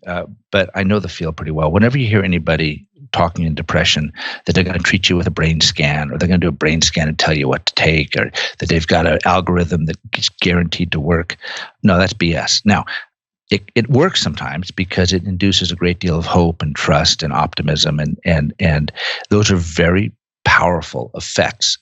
but I know the field pretty well. Whenever you hear anybody talking in depression, that they're going to treat you with a brain scan, or they're going to do a brain scan and tell you what to take, or that they've got an algorithm that's guaranteed to work. No, that's BS. Now, it works sometimes because it induces a great deal of hope and trust and optimism, and those are very powerful effects.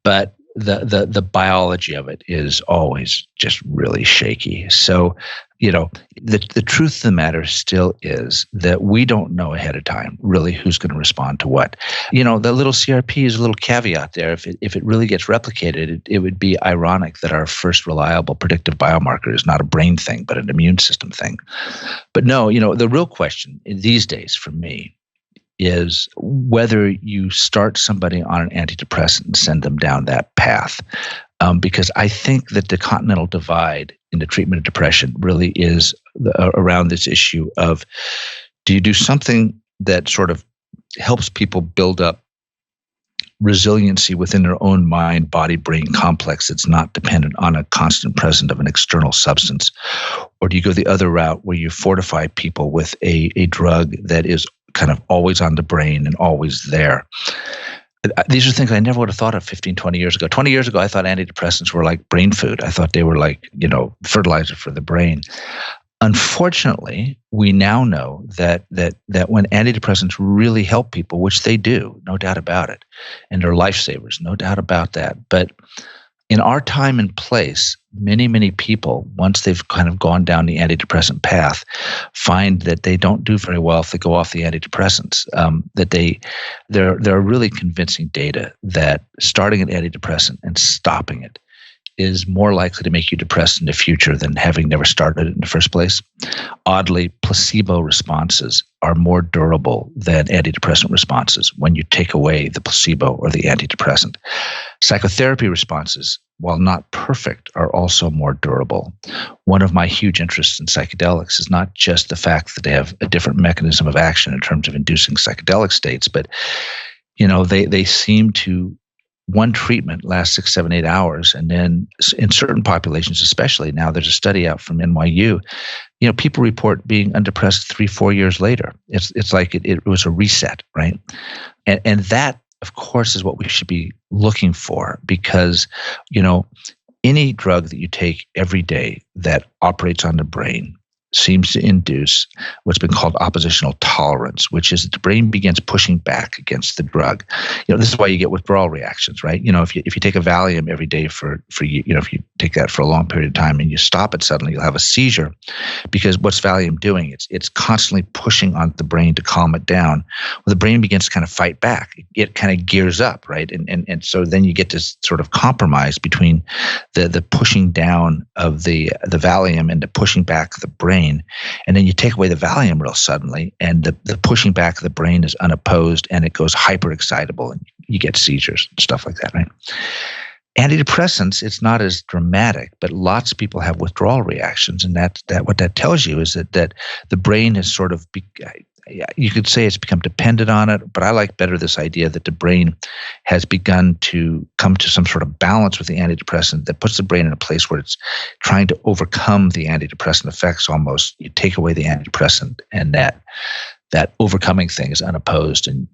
But the biology of it is always just really shaky. So, the truth of the matter still is that we don't know ahead of time really who's going to respond to what. The little CRP is a little caveat there. If it really gets replicated, it would be ironic that our first reliable predictive biomarker is not a brain thing, but an immune system thing. But no, the real question these days for me is whether you start somebody on an antidepressant and send them down that path. Because I think that the continental divide in the treatment of depression really is around this issue of, do you do something that sort of helps people build up resiliency within their own mind, body, brain complex that's not dependent on a constant presence of an external substance? Or do you go the other route where you fortify people with a drug that is kind of always on the brain and always there? These are things I never would have thought of 15, 20 years ago. 20 years ago, I thought antidepressants were like brain food. I thought they were like, fertilizer for the brain. Unfortunately, we now know that when antidepressants really help people, which they do, no doubt about it, and they're lifesavers, no doubt about that. But in our time and place, many, many people, once they've kind of gone down the antidepressant path, find that they don't do very well if they go off the antidepressants. There are really convincing data that starting an antidepressant and stopping it is more likely to make you depressed in the future than having never started it in the first place. Oddly, placebo responses are more durable than antidepressant responses when you take away the placebo or the antidepressant. Psychotherapy responses, while not perfect, are also more durable. One of my huge interests in psychedelics is not just the fact that they have a different mechanism of action in terms of inducing psychedelic states, but they seem to, one treatment lasts 6, 7, 8 hours. And then in certain populations, especially now, there's a study out from NYU, people report being undepressed 3, 4 years later. It's like it was a reset, right? And that, of course, is what we should be looking for, because, any drug that you take every day that operates on the brain seems to induce what's been called oppositional tolerance, which is that the brain begins pushing back against the drug. This is why you get withdrawal reactions, right? If you take a Valium every day for if you take that for a long period of time and you stop it suddenly, you'll have a seizure, because what's Valium doing? It's constantly pushing on the brain to calm it down. Well, the brain begins to kind of fight back. It kind of gears up, right? And so then you get this sort of compromise between the pushing down of the Valium and the pushing back of the brain. And then you take away the Valium real suddenly, and the pushing back of the brain is unopposed, and it goes hyper-excitable, and you get seizures and stuff like that, right? Antidepressants, it's not as dramatic, but lots of people have withdrawal reactions, and that what that tells you is that the brain has sort of you could say it's become dependent on it, but I like better this idea that the brain has begun to come to some sort of balance with the antidepressant that puts the brain in a place where it's trying to overcome the antidepressant effects almost. You take away the antidepressant, and that overcoming thing is unopposed, and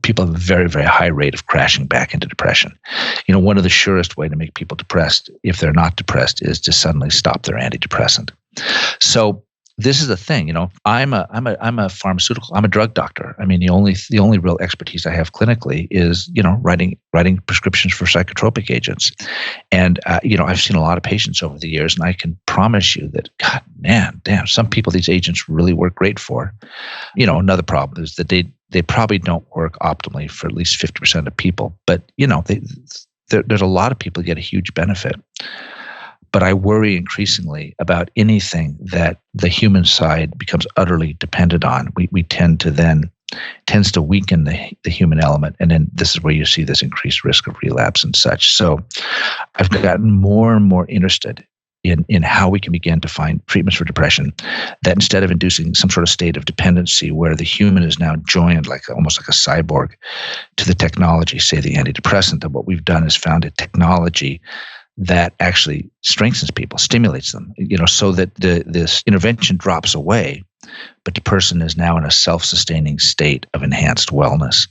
people have a very, very high rate of crashing back into depression. One of the surest way to make people depressed, if they're not depressed, is to suddenly stop their antidepressant. So this is the thing, I'm a pharmaceutical, I'm a drug doctor. I mean, the only real expertise I have clinically is, writing prescriptions for psychotropic agents. And, I've seen a lot of patients over the years, and I can promise you that, God, man, damn, some people these agents really work great for. Another problem is that they probably don't work optimally for at least 50% of people. But, there's a lot of people who get a huge benefit. But I worry increasingly about anything that the human side becomes utterly dependent on. We tend to then tends to weaken the human element. And then this is where you see this increased risk of relapse and such. So I've gotten more and more interested in how we can begin to find treatments for depression that instead of inducing some sort of state of dependency where the human is now joined like almost like a cyborg to the technology, say the antidepressant, that what we've done is found a technology that actually strengthens people, stimulates them, so that this intervention drops away, but the person is now in a self-sustaining state of enhanced wellness.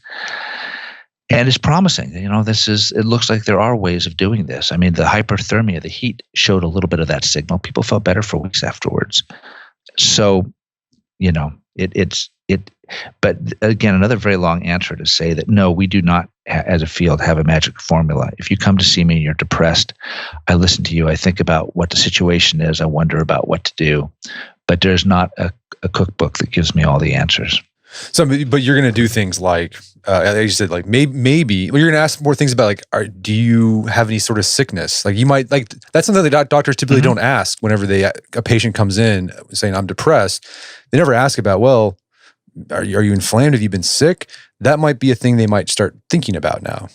And it's promising. It looks like there are ways of doing this. I mean, the hyperthermia, the heat showed a little bit of that signal. People felt better for weeks afterwards. So, but again, another very long answer to say that no, we do not, as a field, have a magic formula. If you come to see me and you're depressed, I listen to you. I think about what the situation is. I wonder about what to do. But there's not a cookbook that gives me all the answers. So, but you're going to do things like, as you said, like maybe well, you're going to ask more things about like, do you have any sort of sickness? Like you might, like that's something that doctors typically don't ask whenever a patient comes in saying, I'm depressed. They never ask about, well, are you inflamed? Have you been sick? That might be a thing they might start thinking about now.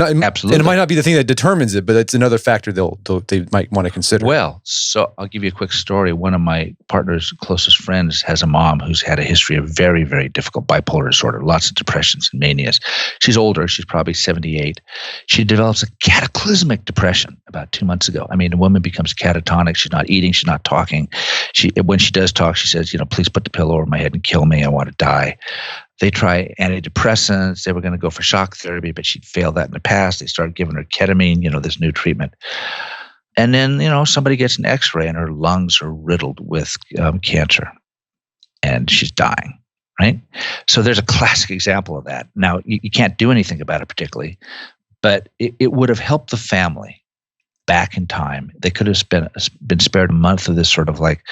Absolutely. And it might not be the thing that determines it, but it's another factor they might want to consider. Well, so I'll give you a quick story. One of my partner's closest friends has a mom who's had a history of very, very difficult bipolar disorder, lots of depressions and manias. She's older. She's probably 78. She develops a cataclysmic depression about 2 months ago. I mean, a woman becomes catatonic. She's not eating. She's not talking. When she does talk, she says, please put the pillow over my head and kill me. I want to die. They try antidepressants. They were going to go for shock therapy, but she'd failed that in the past. They started giving her ketamine, this new treatment. And then, somebody gets an x-ray and her lungs are riddled with cancer and she's dying, right? So there's a classic example of that. Now, you can't do anything about it particularly, but it would have helped the family back in time. They could have been spared a month of this sort of like,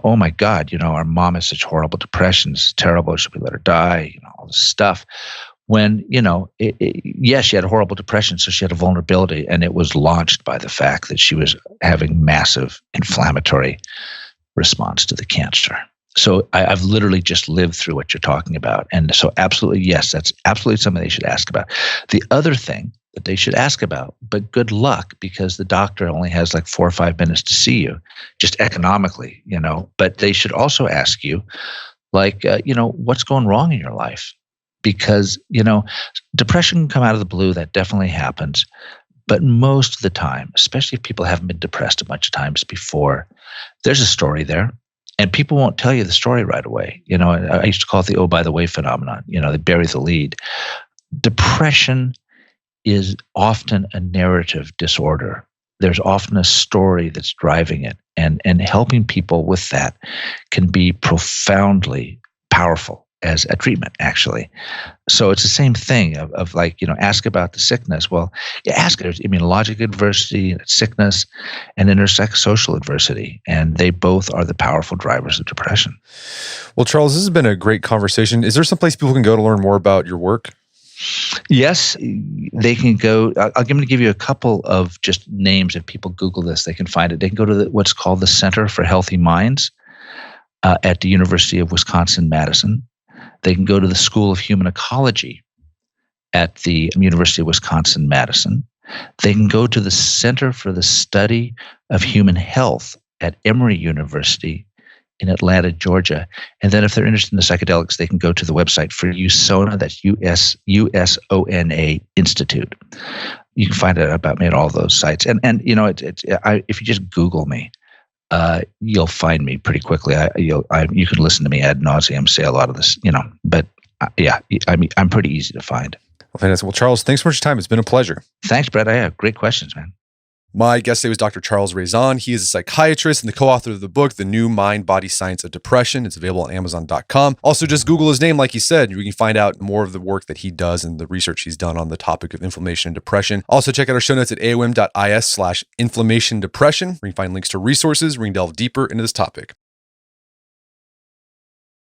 oh my God, our mom has such horrible depression. It's terrible. Should we let her die? All this stuff. When, yes, she had a horrible depression, so she had a vulnerability, and it was launched by the fact that she was having massive inflammatory response to the cancer. So I've literally just lived through what you're talking about. And so absolutely, yes, that's absolutely something they should ask about. The other thing that they should ask about, but good luck because the doctor only has like 4 or 5 minutes to see you, just economically, but they should also ask you like, what's going wrong in your life? Because, depression can come out of the blue. That definitely happens. But most of the time, especially if people haven't been depressed a bunch of times before, there's a story there. And people won't tell you the story right away. I used to call it the oh, by the way phenomenon. They bury the lead. Depression is often a narrative disorder. There's often a story that's driving it. And helping people with that can be profoundly powerful as a treatment, actually. So it's the same thing of like, ask about the sickness. Well, you ask, there's immunologic adversity, sickness, and then there's psychosocial adversity. And they both are the powerful drivers of depression. Well, Charles, this has been a great conversation. Is there some place people can go to learn more about your work? Yes, they can go. I'm going to give you a couple of just names. If people Google this, they can find it. They can go to what's called the Center for Healthy Minds at the University of Wisconsin-Madison. They can go to the School of Human Ecology at the University of Wisconsin-Madison. They can go to the Center for the Study of Human Health at Emory University in Atlanta, Georgia. And then if they're interested in the psychedelics, they can go to the website for USONA, that's USONA Institute. You can find out about me at all those sites. And if you just Google me, you'll find me pretty quickly. You can listen to me ad nauseum say a lot of this, but I'm pretty easy to find. Well, fantastic. Well, Charles, thanks so much for your time. It's been a pleasure. Thanks, Brett. I have great questions, man. My guest today was Dr. Charles Raison. He is a psychiatrist and the co-author of the book, The New Mind, Body Science of Depression. It's available on Amazon.com. Also, just Google his name, like he said. You can find out more of the work that he does and the research he's done on the topic of inflammation and depression. Also, check out our show notes at aom.is/inflammation depression, where you can find links to resources where you can delve deeper into this topic.